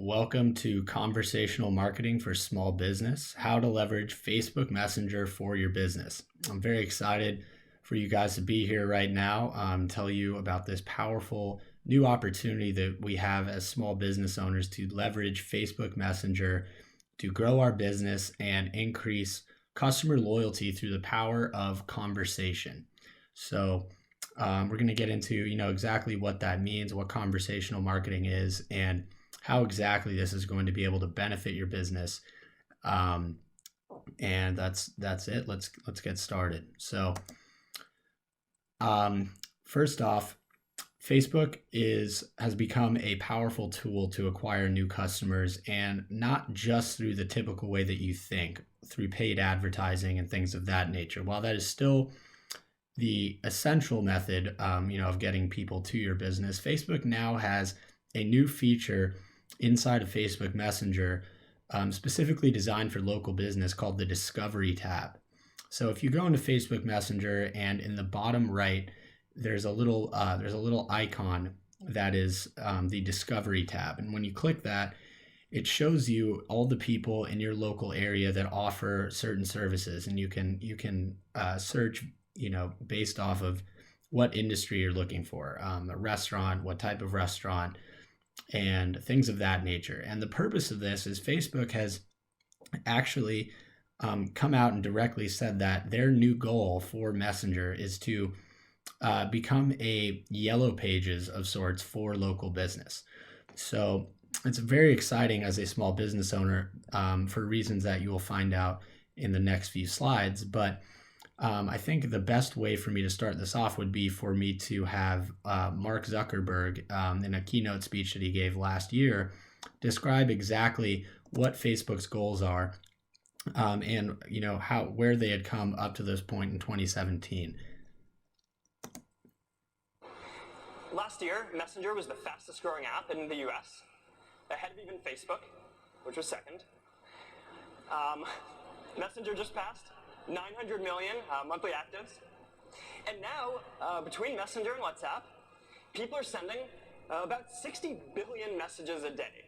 Welcome to Conversational Marketing for Small Business, how to leverage Facebook Messenger for your business. I'm very excited for you guys to be here right now, tell you about this powerful new opportunity that we have as small business owners to leverage Facebook Messenger to grow our business and increase customer loyalty through the power of conversation. So we're going to get into, exactly what that means, what conversational marketing is, and how exactly this is going to be able to benefit your business. And that's it. Let's get started. So first off, Facebook has become a powerful tool to acquire new customers, and not just through the typical way that you think, through paid advertising and things of that nature. While that is still the essential method, of getting people to your business, Facebook now has a new feature inside of Facebook Messenger, specifically designed for local business, called the Discovery tab. So if you go into Facebook Messenger, and in the bottom right, there's a little icon that is the Discovery tab, and when you click that, it shows you all the people in your local area that offer certain services, and you can search, based off of what industry you're looking for, a restaurant, what type of restaurant, and things of that nature. And the purpose of this is Facebook has actually come out and directly said that their new goal for Messenger is to become a yellow pages of sorts for local business. So it's very exciting as a small business owner, for reasons that you will find out in the next few slides. But I think the best way for me to start this off would be for me to have Mark Zuckerberg, in a keynote speech that he gave last year, describe exactly what Facebook's goals are, and where they had come up to this point in 2017. Last year, Messenger was the fastest growing app in the US, ahead of even Facebook, which was second. Messenger just passed 900 million monthly actives. And now, between Messenger and WhatsApp, people are sending about 60 billion messages a day.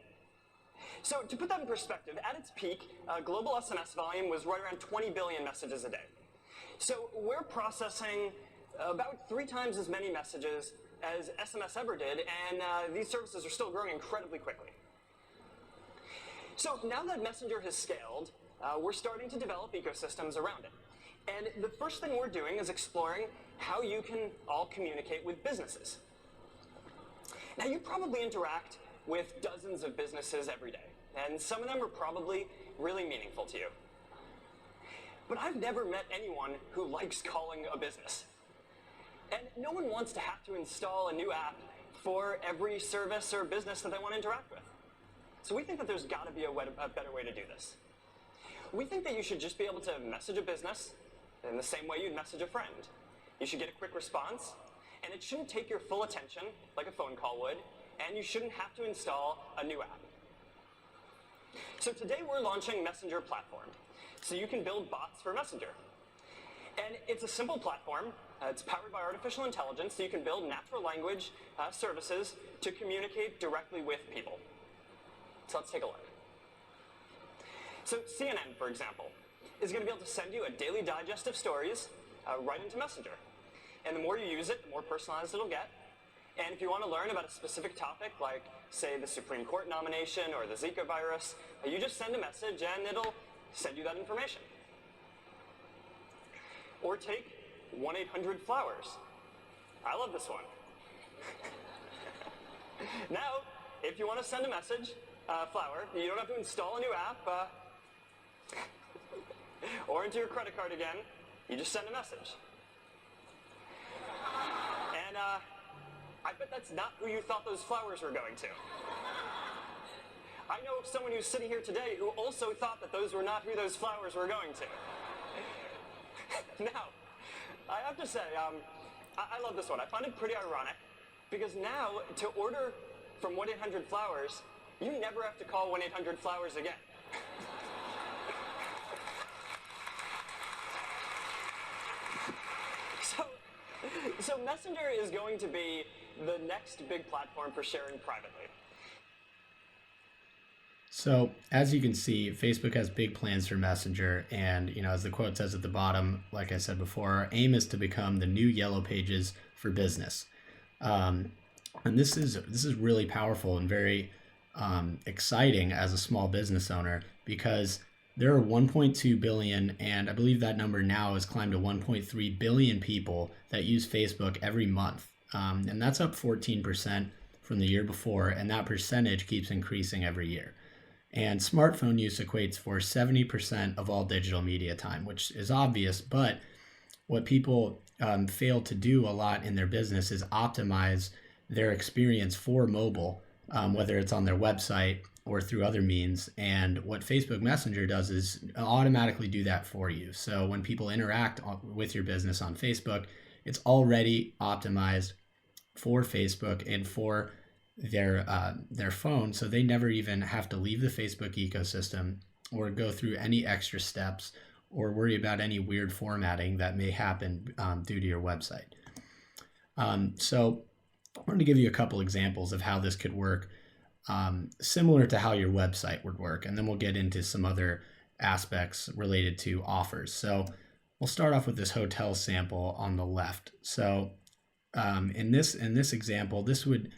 So to put that in perspective, at its peak, global SMS volume was right around 20 billion messages a day. So we're processing about 3 times as many messages as SMS ever did, and these services are still growing incredibly quickly. So now that Messenger has scaled, we're starting to develop ecosystems around it. And the first thing we're doing is exploring how you can all communicate with businesses. Now, you probably interact with dozens of businesses every day, and some of them are probably really meaningful to you. But I've never met anyone who likes calling a business. And no one wants to have to install a new app for every service or business that they want to interact with. So we think that there's got to be a better way to do this. We think that you should just be able to message a business in the same way you'd message a friend. You should get a quick response, and it shouldn't take your full attention like a phone call would, and you shouldn't have to install a new app. So today we're launching Messenger Platform, so you can build bots for Messenger. And it's a simple platform. It's powered by artificial intelligence, so you can build natural language services to communicate directly with people. So let's take a look. So CNN, for example, is going to be able to send you a daily digest of stories right into Messenger. And the more you use it, the more personalized it'll get. And if you want to learn about a specific topic, like, say, the Supreme Court nomination or the Zika virus, you just send a message and it'll send you that information. Or take 1-800-Flowers. I love this one. Now, if you want to send a message, flower, you don't have to install a new app or enter your credit card again. You just send a message. And I bet that's not who you thought those flowers were going to. I know of someone who's sitting here today who also thought that those were not who those flowers were going to. Now, I have to say, I love this one. I find it pretty ironic, because now, to order from 1-800-Flowers, you never have to call 1-800-Flowers again. So Messenger is going to be the next big platform for sharing privately. So as you can see, Facebook has big plans for Messenger, and as the quote says at the bottom, like I said before, our aim is to become the new Yellow Pages for business. Um, and this is really powerful and very exciting as a small business owner, because there are 1.2 billion, and I believe that number now has climbed to 1.3 billion people that use Facebook every month, and that's up 14% from the year before, and that percentage keeps increasing every year. And smartphone use equates for 70% of all digital media time, which is obvious, but what people fail to do a lot in their business is optimize their experience for mobile, whether it's on their website or through other means. And what Facebook Messenger does is automatically do that for you. So when people interact with your business on Facebook, it's already optimized for Facebook and for their phone, so they never even have to leave the Facebook ecosystem or go through any extra steps or worry about any weird formatting that may happen due to your website. So I wanted to give you a couple examples of how this could work, similar to how your website would work, and then we'll get into some other aspects related to offers. So we'll start off with this hotel sample on the left. So in this example, this would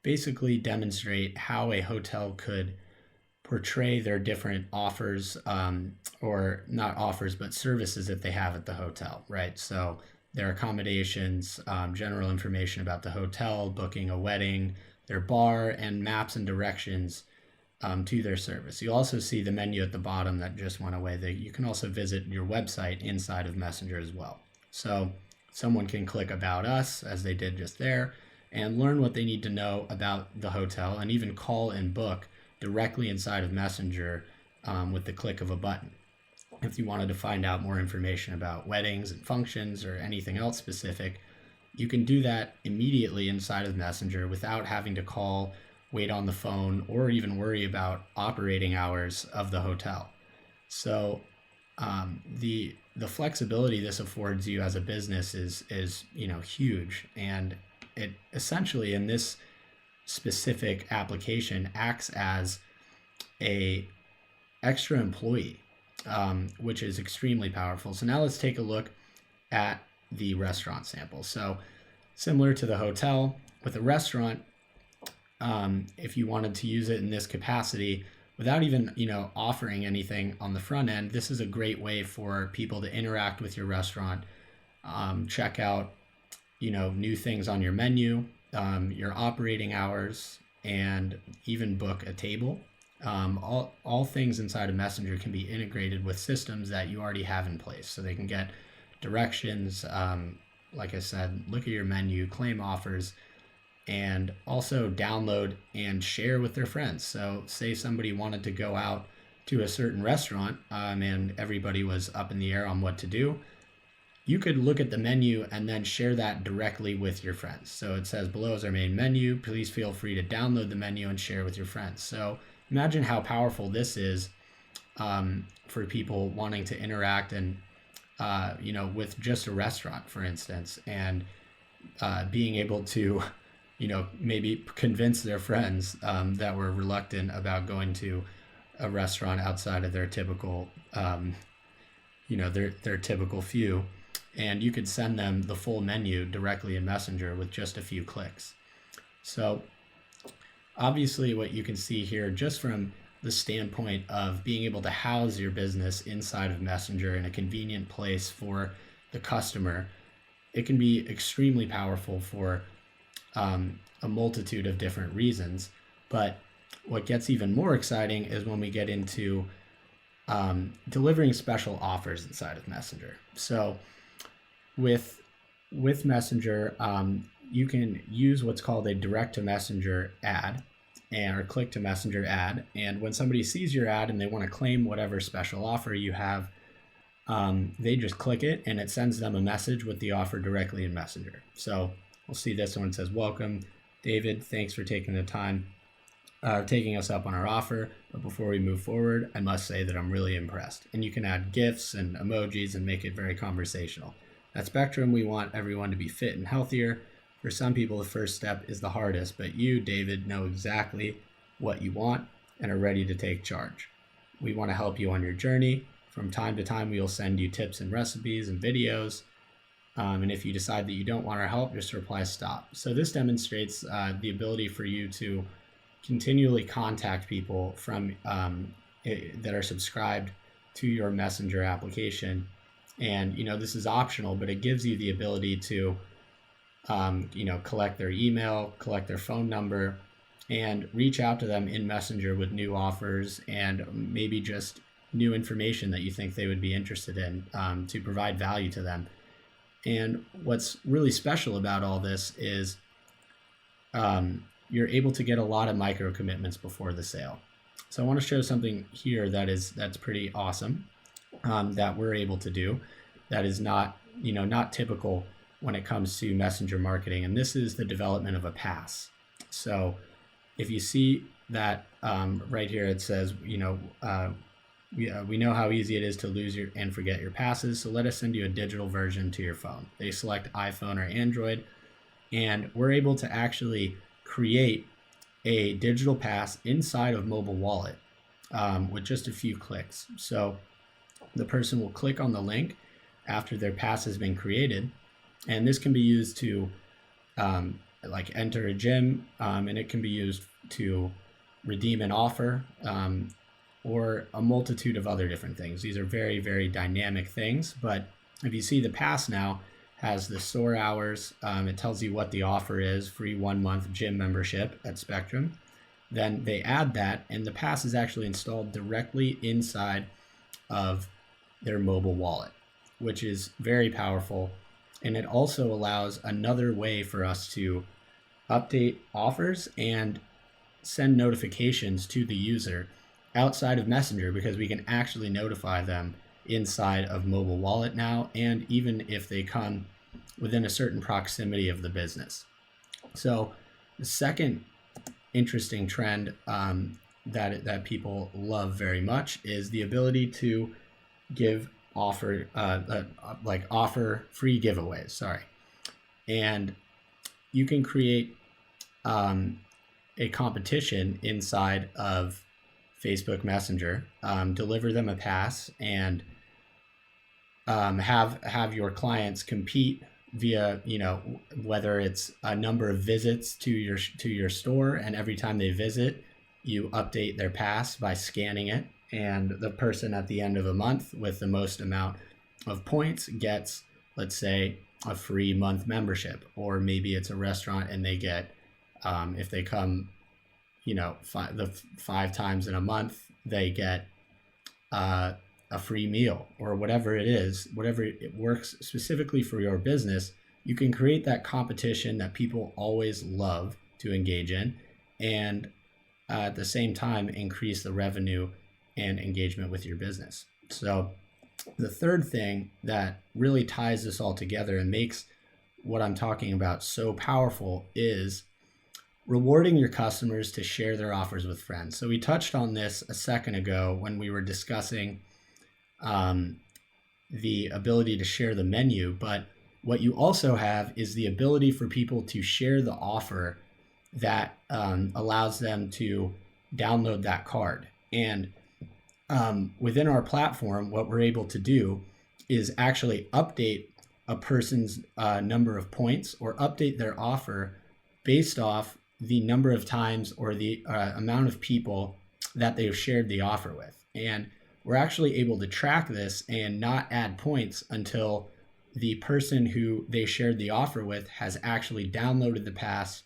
basically demonstrate how a hotel could portray their different offers, or not offers, but services that they have at the hotel, right? So their accommodations, general information about the hotel, booking a wedding, their bar, and maps and directions to their service. You'll also see the menu at the bottom that just went away. That you can also visit your website inside of Messenger as well. So someone can click About Us, as they did just there, and learn what they need to know about the hotel, and even call and book directly inside of Messenger with the click of a button. If you wanted to find out more information about weddings and functions or anything else specific, you can do that immediately inside of Messenger without having to call, wait on the phone, or even worry about operating hours of the hotel. So the flexibility this affords you as a business is huge, and it essentially, in this specific application, acts as a extra employee, which is extremely powerful. So now let's take a look at the restaurant sample. So similar to the hotel, with a restaurant, if you wanted to use it in this capacity without even offering anything on the front end, this is a great way for people to interact with your restaurant, check out new things on your menu, your operating hours, and even book a table. All things inside of Messenger can be integrated with systems that you already have in place, so they can get directions, like I said, look at your menu, claim offers, and also download and share with their friends. So say somebody wanted to go out to a certain restaurant, and everybody was up in the air on what to do, you could look at the menu and then share that directly with your friends. So it says below is our main menu. Please feel free to download the menu and share with your friends. So imagine how powerful this is for people wanting to interact and with just a restaurant, for instance, and being able to maybe convince their friends that were reluctant about going to a restaurant outside of their typical their typical few. And you could send them the full menu directly in Messenger with just a few clicks. So obviously what you can see here, just from the standpoint of being able to house your business inside of Messenger in a convenient place for the customer, it can be extremely powerful for a multitude of different reasons. But what gets even more exciting is when we get into delivering special offers inside of Messenger. So with Messenger, you can use what's called a direct to Messenger ad, or click to Messenger ad. And when somebody sees your ad and they want to claim whatever special offer you have, they just click it and it sends them a message with the offer directly in Messenger. So we'll see this one. It says, "Welcome, David. Thanks for taking the time, taking us up on our offer. But before we move forward, I must say that I'm really impressed." And you can add GIFs and emojis and make it very conversational. At Spectrum, we want everyone to be fit and healthier. For some people, the first step is the hardest, but you, David, know exactly what you want. and are ready to take charge. We want to help you on your journey. From time to time, we'll send you tips and recipes and videos. And if you decide that you don't want our help, just reply stop. So this demonstrates the ability for you to continually contact people from that are subscribed to your messenger application. And this is optional, but it gives you the ability to collect their email, collect their phone number, and reach out to them in Messenger with new offers and maybe just new information that you think they would be interested in, to provide value to them. And what's really special about all this is you're able to get a lot of micro commitments before the sale. So I want to show something here that's pretty awesome, that we're able to do, that is not typical when it comes to messenger marketing. And this is the development of a pass. So if you see that right here, it says, we know how easy it is to lose and forget your passes. So let us send you a digital version to your phone. They select iPhone or Android, and we're able to actually create a digital pass inside of Mobile Wallet with just a few clicks. So the person will click on the link after their pass has been created, and this can be used to enter a gym, and it can be used to redeem an offer, or a multitude of other different things. These are very, very dynamic things, but if you see, the pass now has the store hours. It tells you what the offer is: free 1 month gym membership at Spectrum. Then they add that, and the pass is actually installed directly inside of their mobile wallet, which is very powerful. And it also allows another way for us to update offers and send notifications to the user outside of Messenger, because we can actually notify them inside of Mobile Wallet now, and even if they come within a certain proximity of the business. So the second interesting trend that people love very much is the ability to give offer free giveaways. Sorry. And you can create a competition inside of Facebook Messenger, deliver them a pass, and have your clients compete via, whether it's a number of visits to your store, and every time they visit, you update their pass by scanning it, and the person at the end of a month with the most amount of points gets, let's say, a free month membership. Or maybe it's a restaurant and they get, if they come, 5 times in a month, they get a free meal, or whatever it is, whatever it works specifically for your business. You can create that competition that people always love to engage in, and at the same time increase the revenue and engagement with your business. So the third thing that really ties this all together and makes what I'm talking about so powerful is rewarding your customers to share their offers with friends. So we touched on this a second ago when we were discussing the ability to share the menu, but what you also have is the ability for people to share the offer that allows them to download that card. And within our platform, what we're able to do is actually update a person's number of points, or update their offer based off the number of times or the amount of people that they've shared the offer with. And we're actually able to track this and not add points until the person who they shared the offer with has actually downloaded the pass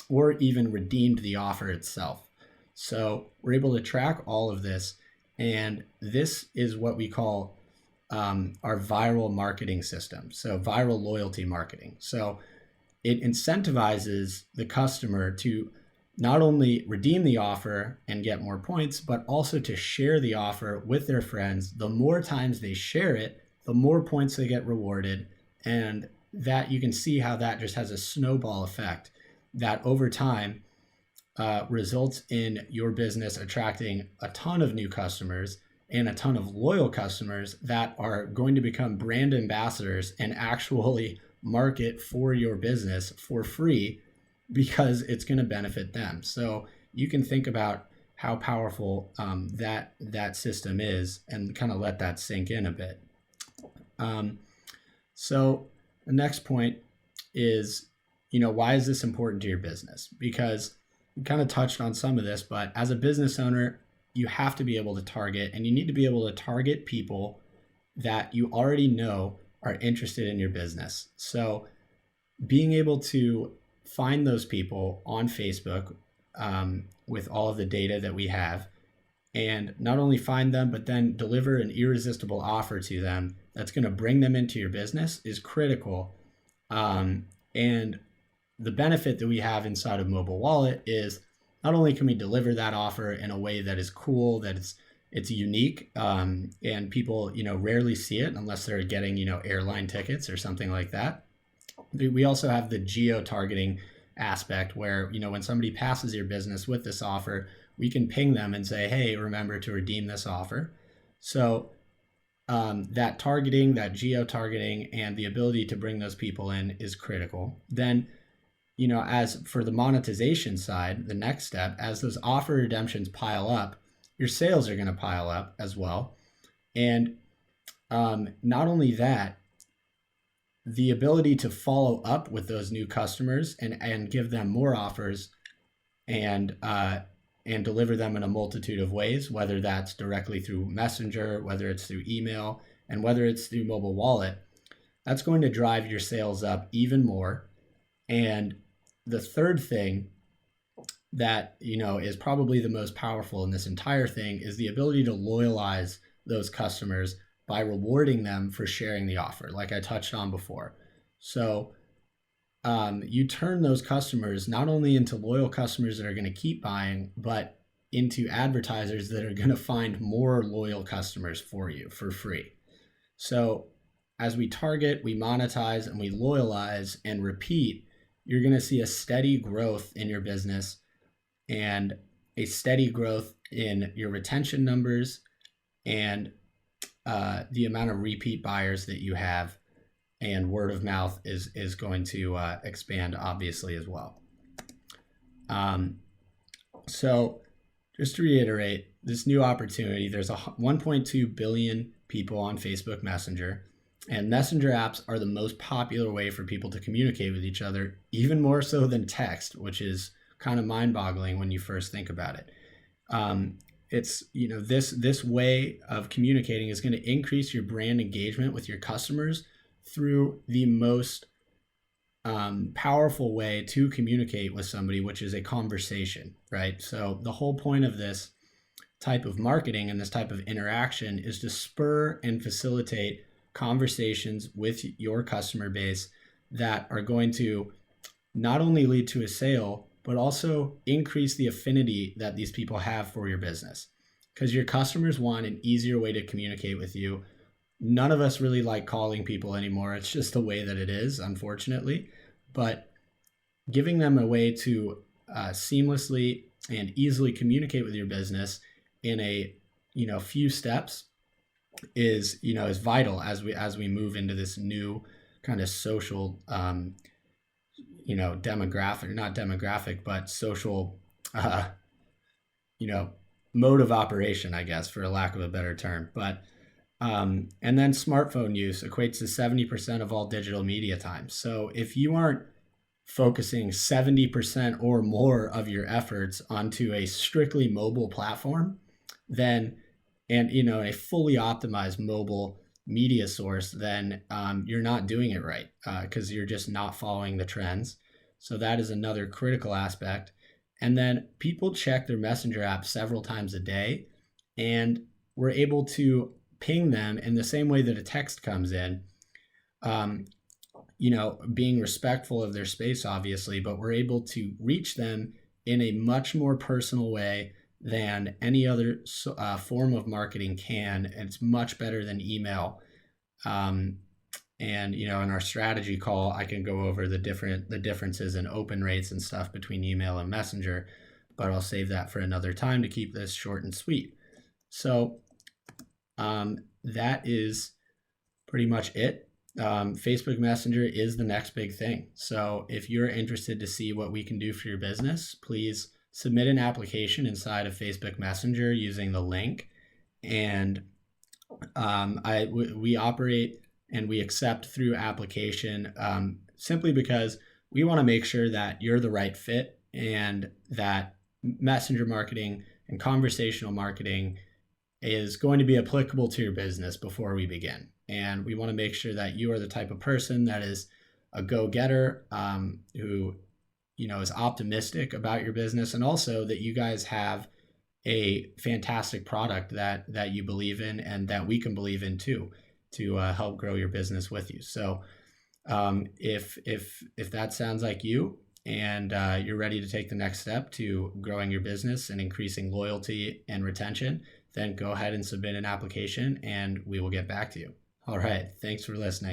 or even redeemed the offer itself. So we're able to track all of this, and this is what we call our viral marketing system. So viral loyalty marketing. So it incentivizes the customer to not only redeem the offer and get more points, but also to share the offer with their friends. The more times they share it, the more points they get rewarded. And that, you can see how that just has a snowball effect that over time results in your business attracting a ton of new customers and a ton of loyal customers that are going to become brand ambassadors and actually market for your business for free, because it's going to benefit them. So you can think about how powerful that system is, and kind of let that sink in a bit. Um, so the next point is, why is this important to your business? Because we kind of touched on some of this, but as a business owner, you have to be able to target, and you need to be able to target people that you already know are interested in your business. So being able to find those people on Facebook, with all of the data that we have, and not only find them, but then deliver an irresistible offer to them that's going to bring them into your business is critical. And the benefit that we have inside of Mobile Wallet is not only can we deliver that offer in a way that is cool, that it's unique, and people rarely see it unless they're getting airline tickets or something like that. We also have the geo targeting aspect where when somebody passes your business with this offer, we can ping them and say, hey, remember to redeem this offer. So that targeting, that geo targeting, and the ability to bring those people in is critical. Then as for the monetization side, the next step, as those offer redemptions pile up, your sales are going to pile up as well. And not only that, the ability to follow up with those new customers and give them more offers and deliver them in a multitude of ways, whether that's directly through Messenger, whether it's through email, and whether it's through Mobile Wallet, that's going to drive your sales up even more. And the third thing that is probably the most powerful in this entire thing is the ability to loyalize those customers by rewarding them for sharing the offer, like I touched on before. So you turn those customers not only into loyal customers that are going to keep buying, but into advertisers that are going to find more loyal customers for you for free. So as we target, we monetize, and we loyalize and repeat, you're going to see a steady growth in your business and a steady growth in your retention numbers and the amount of repeat buyers that you have, and word of mouth is going to expand obviously as well. So just to reiterate, this new opportunity, there's 1.2 billion people on Facebook Messenger, and Messenger apps are the most popular way for people to communicate with each other, even more so than text, which is kind of mind-boggling when you first think about it. It's this way of communicating is going to increase your brand engagement with your customers through the most powerful way to communicate with somebody, which is a conversation, right? So the whole point of this type of marketing and this type of interaction is to spur and facilitate conversations with your customer base that are going to not only lead to a sale, but also increase the affinity that these people have for your business. Because your customers want an easier way to communicate with you. None of us really like calling people anymore. It's just the way that it is, unfortunately. But giving them a way to seamlessly and easily communicate with your business in a few steps is vital as we move into this new kind of social demographic, not demographic, but social mode of operation, I guess, for a lack of a better term. But and then smartphone use equates to 70% of all digital media time. So if you aren't focusing 70% or more of your efforts onto a strictly mobile platform, then a fully optimized mobile media source, then you're not doing it right, because you're just not following the trends. So that is another critical aspect. And then people check their Messenger app several times a day, and we're able to ping them in the same way that a text comes in, being respectful of their space, obviously, but we're able to reach them in a much more personal way than any other form of marketing can. And it's much better than email. And in our strategy call, I can go over the differences in open rates and stuff between email and Messenger, but I'll save that for another time to keep this short and sweet. So that is pretty much it. Facebook Messenger is the next big thing. So if you're interested to see what we can do for your business, please submit an application inside of Facebook Messenger using the link. And we operate and we accept through application simply because we want to make sure that you're the right fit and that messenger marketing and conversational marketing is going to be applicable to your business before we begin. And we want to make sure that you are the type of person that is a go-getter, who is optimistic about your business, and also that you guys have a fantastic product that you believe in and that we can believe in too, to help grow your business with you. So if that sounds like you, and you're ready to take the next step to growing your business and increasing loyalty and retention, then go ahead and submit an application and we will get back to you. All right. Thanks for listening.